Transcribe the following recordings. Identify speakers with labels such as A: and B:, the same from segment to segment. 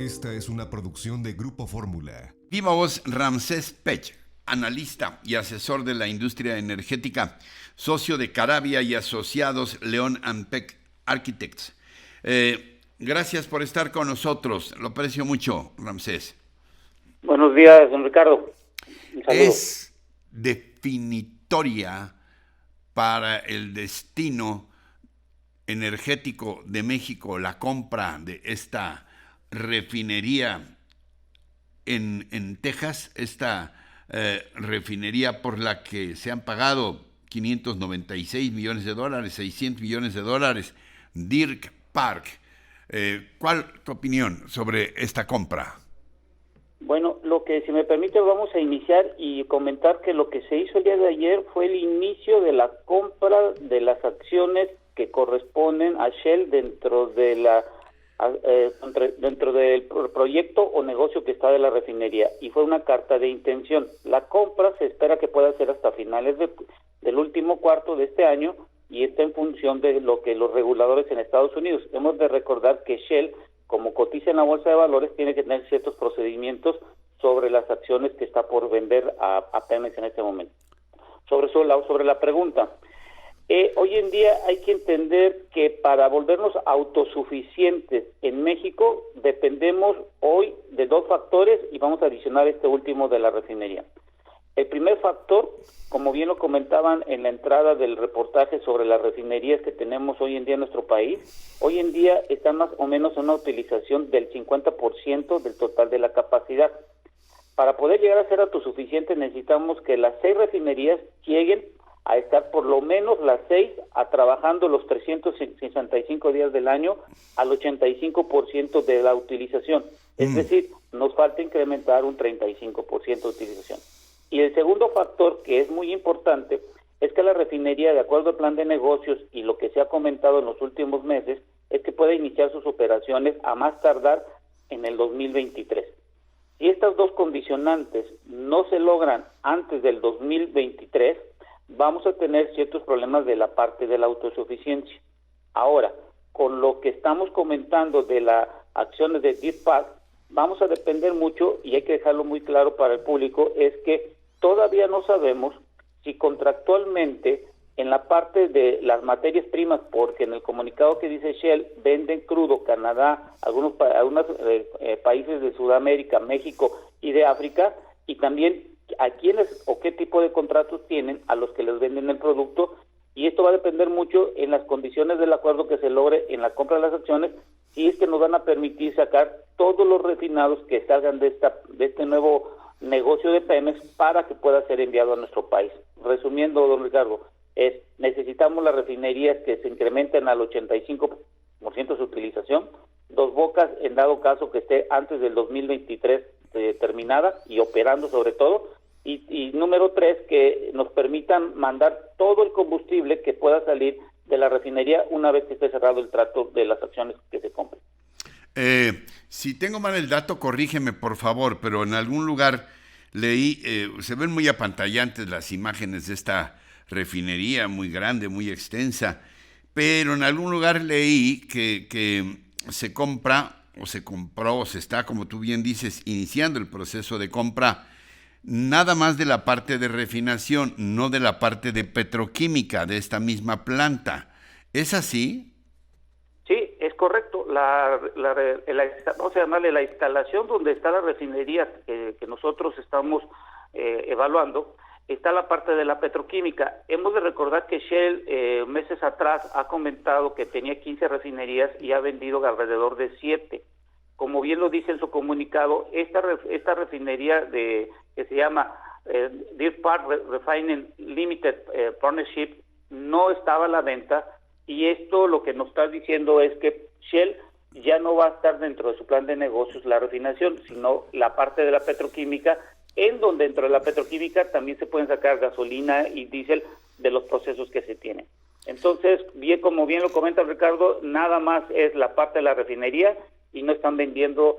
A: Esta es una producción de Grupo Fórmula.
B: Viva voz Ramsés Pech, analista y asesor de la industria energética, socio de Carabia y Asociados León Ampec Architects. Gracias por estar con nosotros, lo aprecio mucho, Ramsés.
C: Buenos días, don Ricardo. Un saludo.
B: Es definitoria para el destino energético de México la compra de esta refinería en Texas, esta refinería por la que se han pagado 596 millones de dólares, 600 millones de dólares, Deer Park. ¿Cuál es tu opinión sobre esta compra?
C: Bueno, lo que, si me permite, vamos a iniciar y comentar que lo que se hizo el día de ayer fue el inicio de la compra de las acciones que corresponden a Shell dentro de dentro del proyecto o negocio que está de la refinería, y fue una carta de intención. La compra se espera que pueda ser hasta finales del último cuarto de este año, y está en función de lo que los reguladores en Estados Unidos. Hemos de recordar que Shell, como cotiza en la bolsa de valores, tiene que tener ciertos procedimientos sobre las acciones que está por vender a Pemex en este momento. Sobre la pregunta, hoy en día hay que entender que para volvernos autosuficientes en México dependemos hoy de dos factores, y vamos a adicionar este último de la refinería. El primer factor, como bien lo comentaban en la entrada del reportaje sobre las refinerías que tenemos hoy en día en nuestro país, hoy en día está más o menos en una utilización del 50% del total de la capacidad. Para poder llegar a ser autosuficientes necesitamos que las 6 refinerías lleguen a estar por lo menos las 6 trabajando los 365 días del año al 85% de la utilización. Es decir, nos falta incrementar un 35% de utilización. Y el segundo factor, que es muy importante, es que la refinería, de acuerdo al plan de negocios y lo que se ha comentado en los últimos meses, es que puede iniciar sus operaciones a más tardar en el 2023. Si estas dos condicionantes no se logran antes del 2023, vamos a tener ciertos problemas de la parte de la autosuficiencia. Ahora, con lo que estamos comentando de las acciones de Deer Park, vamos a depender mucho, y hay que dejarlo muy claro para el público, es que todavía no sabemos si contractualmente en la parte de las materias primas, porque en el comunicado que dice Shell venden crudo Canadá, algunos países de Sudamérica, México y de África, y también a quiénes o qué tipo de contratos tienen a los que les venden el producto, y esto va a depender mucho en las condiciones del acuerdo que se logre en la compra de las acciones, si es que nos van a permitir sacar todos los refinados que salgan de este nuevo negocio de Pemex para que pueda ser enviado a nuestro país. Resumiendo, don Ricardo, necesitamos las refinerías que se incrementen al 85% su utilización, Dos Bocas, en dado caso que esté antes del 2023 terminada y operando sobre todo, y número 3, que nos permitan mandar todo el combustible que pueda salir de la refinería una vez que esté cerrado el trato de las acciones que se compren.
B: Si tengo mal el dato, corrígeme por favor, pero en algún lugar leí, se ven muy apantallantes las imágenes de esta refinería muy grande, muy extensa, pero en algún lugar leí que se compra o se compró o se está, como tú bien dices, iniciando el proceso de compra nada más de la parte de refinación, no de la parte de petroquímica de esta misma planta. ¿Es así?
C: Sí, es correcto. Vamos a llamarle la instalación donde está la refinería que nosotros estamos evaluando, está la parte de la petroquímica. Hemos de recordar que Shell meses atrás ha comentado que tenía 15 refinerías y ha vendido alrededor de 7. Como bien lo dice en su comunicado, esta refinería que se llama Deer Park Refining Limited Partnership no estaba a la venta, y esto lo que nos está diciendo es que Shell ya no va a estar dentro de su plan de negocios la refinación, sino la parte de la petroquímica, en donde dentro de la petroquímica también se pueden sacar gasolina y diésel de los procesos que se tienen. Entonces, como bien lo comenta Ricardo, nada más es la parte de la refinería y no están vendiendo,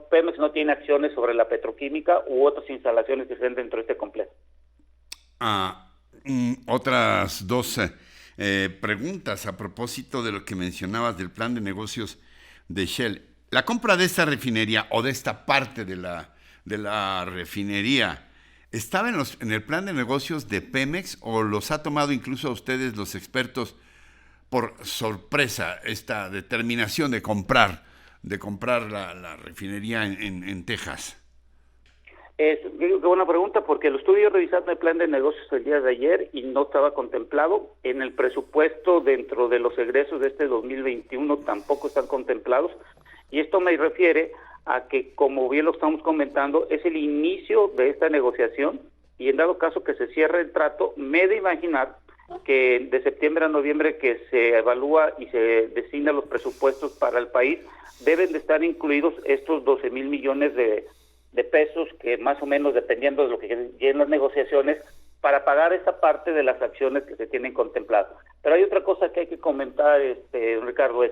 C: Pemex no tiene acciones sobre la petroquímica u otras instalaciones que estén dentro de este complejo.
B: Otras dos preguntas a propósito de lo que mencionabas del plan de negocios de Shell. La compra de esta refinería o de esta parte de la refinería, ¿estaba en el plan de negocios de Pemex o los ha tomado incluso a ustedes los expertos por sorpresa esta determinación de comprar la refinería en Texas?
C: Es buena pregunta porque lo estuve yo revisando el plan de negocios el día de ayer y no estaba contemplado. En el presupuesto dentro de los egresos de este 2021 tampoco están contemplados. Y esto me refiere a que, como bien lo estamos comentando, es el inicio de esta negociación y en dado caso que se cierre el trato, me he de imaginar que de septiembre a noviembre que se evalúa y se designa los presupuestos para el país, deben de estar incluidos estos 12,000 millones de pesos, que más o menos, dependiendo de lo que lleguen las negociaciones, para pagar esa parte de las acciones que se tienen contempladas. Pero hay otra cosa que hay que comentar, Ricardo,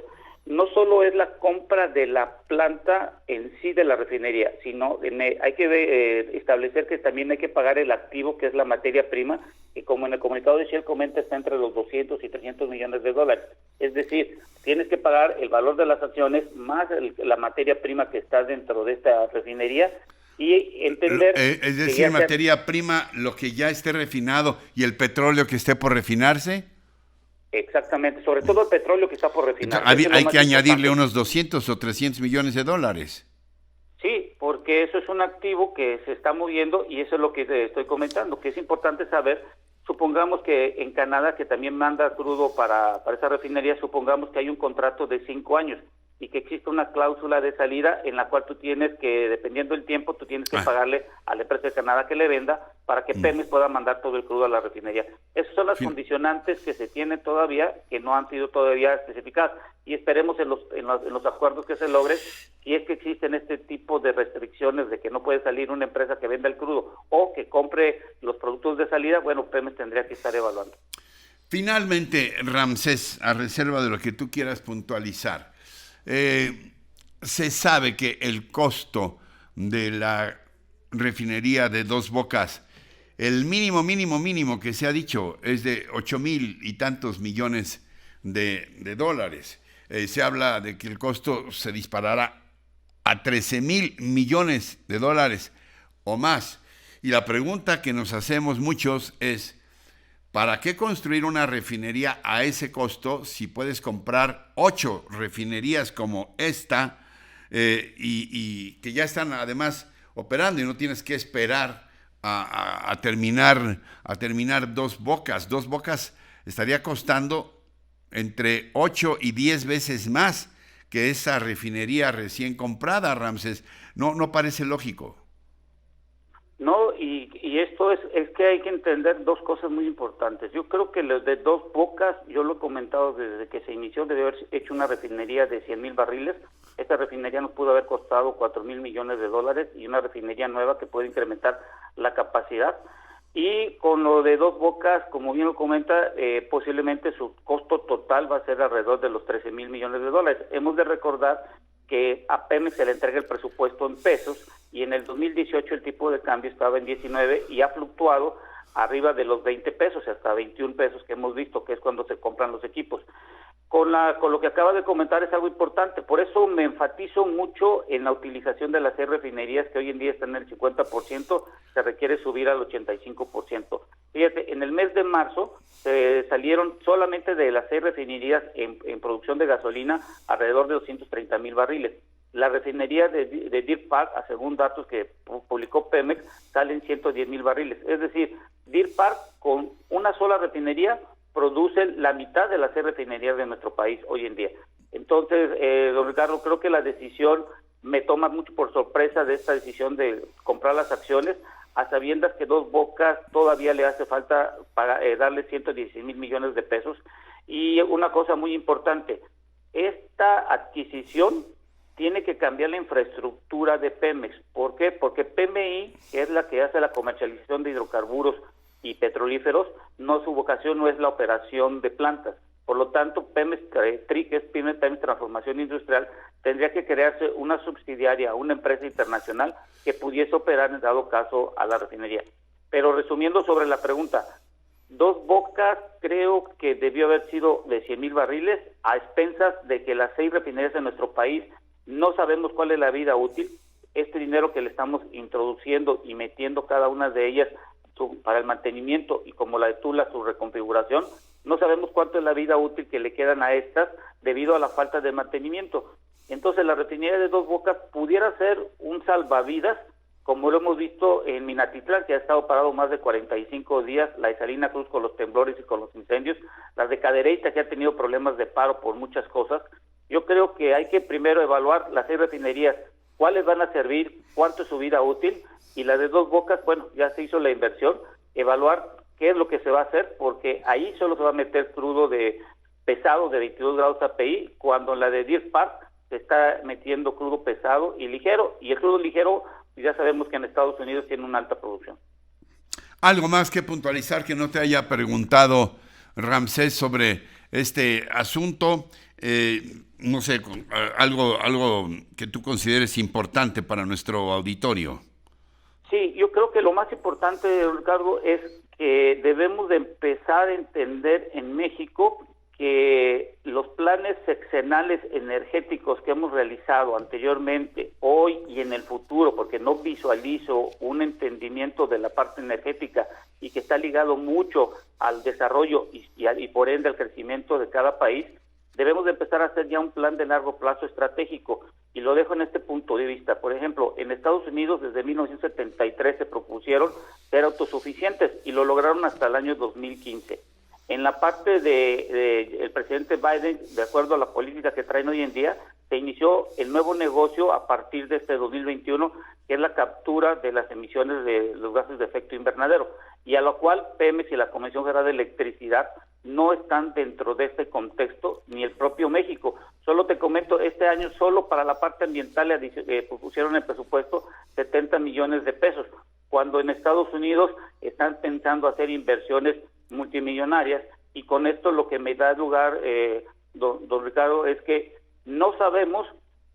C: no solo es la compra de la planta en sí de la refinería, sino hay que establecer que también hay que pagar el activo, que es la materia prima, que como en el comunicado de Shell comenta está entre los 200 y 300 millones de dólares. Es decir, tienes que pagar el valor de las acciones más la materia prima que está dentro de esta refinería y entender...
B: Es decir, materia prima, lo que ya esté refinado y el petróleo que esté por refinarse.
C: Exactamente, sobre todo el petróleo que está por refinar.
B: Hay que añadirle unos 200 o 300 millones de dólares.
C: Sí, porque eso es un activo que se está moviendo y eso es lo que te estoy comentando, que es importante saber. Supongamos que en Canadá, que también manda crudo para esa refinería, supongamos que hay un contrato de 5 años y que existe una cláusula de salida en la cual tú tienes que, dependiendo del tiempo, tú tienes que pagarle a la empresa de Canadá que le venda para que Pemex pueda mandar todo el crudo a la refinería. Esas son las condicionantes que se tienen todavía, que no han sido todavía especificadas, y esperemos en los acuerdos que se logren, si es que existen este tipo de restricciones de que no puede salir una empresa que venda el crudo o que compre los productos de salida, bueno, Pemex tendría que estar evaluando.
B: Finalmente, Ramsés, a reserva de lo que tú quieras puntualizar, se sabe que el costo de la refinería de Dos Bocas, el mínimo que se ha dicho es de 8,000 y tantos millones de dólares. Se habla de que el costo se disparará a 13,000 millones de dólares o más. Y la pregunta que nos hacemos muchos es, ¿para qué construir una refinería a ese costo si puedes comprar 8 refinerías como esta y que ya están además operando y no tienes que esperar a terminar Dos Bocas? Dos Bocas estaría costando entre 8 y 10 veces más que esa refinería recién comprada, Ramsés. No parece lógico.
C: No, y esto es que hay que entender dos cosas muy importantes. Yo creo que los de Dos Bocas, yo lo he comentado desde que se inició, debe haber hecho una refinería de 100,000 barriles. Esta refinería nos pudo haber costado 4,000 millones de dólares y una refinería nueva que puede incrementar la capacidad. Y con lo de Dos Bocas, como bien lo comenta, posiblemente su costo total va a ser alrededor de los 13,000 millones de dólares. Hemos de recordar que a Pemex se le entrega el presupuesto en pesos y en el 2018 el tipo de cambio estaba en 19 y ha fluctuado arriba de los 20 pesos, hasta 21 pesos que hemos visto, que es cuando se compran los equipos. Con lo que acaba de comentar es algo importante, por eso me enfatizo mucho en la utilización de las 6 refinerías que hoy en día están en el 50%, se requiere subir al 85%. Fíjate, en el mes de marzo salieron solamente de las 6 refinerías en producción de gasolina alrededor de 230,000 barriles. La refinería de Deer Park, según datos que publicó Pemex, salen 110,000 barriles. Es decir, Deer Park con una sola refinería produce la mitad de las 6 refinerías de nuestro país hoy en día. Entonces, don Ricardo, creo que la decisión me toma mucho por sorpresa de esta decisión de comprar las acciones, a sabiendas que Dos Bocas todavía le hace falta darle 116,000 millones de pesos. Y una cosa muy importante, esta adquisición tiene que cambiar la infraestructura de Pemex. ¿Por qué? Porque PMI, que es la que hace la comercialización de hidrocarburos y petrolíferos, su vocación no es la operación de plantas. Por lo tanto, Pemex TRI, que es Pemex Transformación Industrial, tendría que crearse una subsidiaria, una empresa internacional que pudiese operar en dado caso a la refinería. Pero resumiendo sobre la pregunta, Dos Bocas creo que debió haber sido de 100,000 barriles a expensas de que las 6 refinerías de nuestro país no sabemos cuál es la vida útil. Este dinero que le estamos introduciendo y metiendo cada una de ellas para el mantenimiento y como la de Tula, su reconfiguración, no sabemos cuánto es la vida útil que le quedan a estas debido a la falta de mantenimiento. Entonces la refinería de Dos Bocas pudiera ser un salvavidas, como lo hemos visto en Minatitlán, que ha estado parado más de 45 días, la de Salina Cruz con los temblores y con los incendios, la de Cadereyta, que ha tenido problemas de paro por muchas cosas. Yo creo que hay que primero evaluar las 6 refinerías, cuáles van a servir, cuánto es su vida útil, y la de Dos Bocas, bueno, ya se hizo la inversión, evaluar qué es lo que se va a hacer, porque ahí solo se va a meter crudo de pesado de 22 grados API, cuando en la de Deer Park se está metiendo crudo pesado y ligero, y el crudo ligero ya sabemos que en Estados Unidos tiene una alta producción.
B: Algo más que puntualizar que no te haya preguntado Ramsés sobre este asunto, no sé, algo que tú consideres importante para nuestro auditorio.
C: Sí, yo creo que lo más importante, Ricardo, es que debemos de empezar a entender en México que los planes sexenales energéticos que hemos realizado anteriormente, hoy y en el futuro, porque no visualizo un entendimiento de la parte energética y que está ligado mucho al desarrollo y por ende al crecimiento de cada país, debemos de empezar a hacer ya un plan de largo plazo estratégico. Y lo dejo en este punto de vista. Por ejemplo, en Estados Unidos desde 1973 se propusieron ser autosuficientes y lo lograron hasta el año 2015. En la parte el presidente Biden, de acuerdo a la política que traen hoy en día, se inició el nuevo negocio a partir de este 2021, que es la captura de las emisiones de los gases de efecto invernadero, y a lo cual Pemex y la Comisión Federal de Electricidad no están dentro de este contexto, ni el propio México. Solo te comento, este año solo para la parte ambiental pusieron en el presupuesto 70 millones de pesos, cuando en Estados Unidos están pensando hacer inversiones multimillonarias, y con esto lo que me da lugar, don Ricardo, es que no sabemos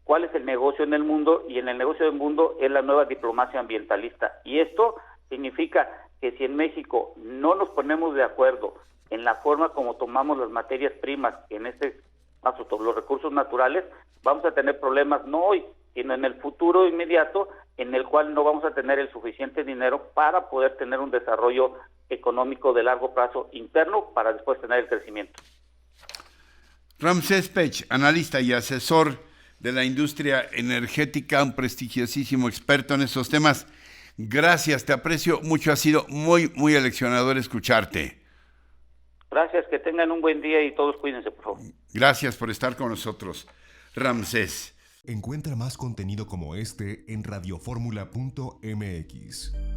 C: cuál es el negocio en el mundo, y en el negocio del mundo es la nueva diplomacia ambientalista, y esto significa que si en México no nos ponemos de acuerdo en la forma como tomamos las materias primas, en este caso los recursos naturales, vamos a tener problemas no hoy, sino en el futuro inmediato, en el cual no vamos a tener el suficiente dinero para poder tener un desarrollo económico de largo plazo interno para después tener el crecimiento.
B: Ramsés Pech, analista y asesor de la industria energética, un prestigiosísimo experto en estos temas. Gracias, te aprecio mucho, ha sido muy aleccionador escucharte.
C: Gracias, que tengan un buen día y todos cuídense, por favor.
B: Gracias por estar con nosotros, Ramsés.
A: Encuentra más contenido como este en radioformula.mx.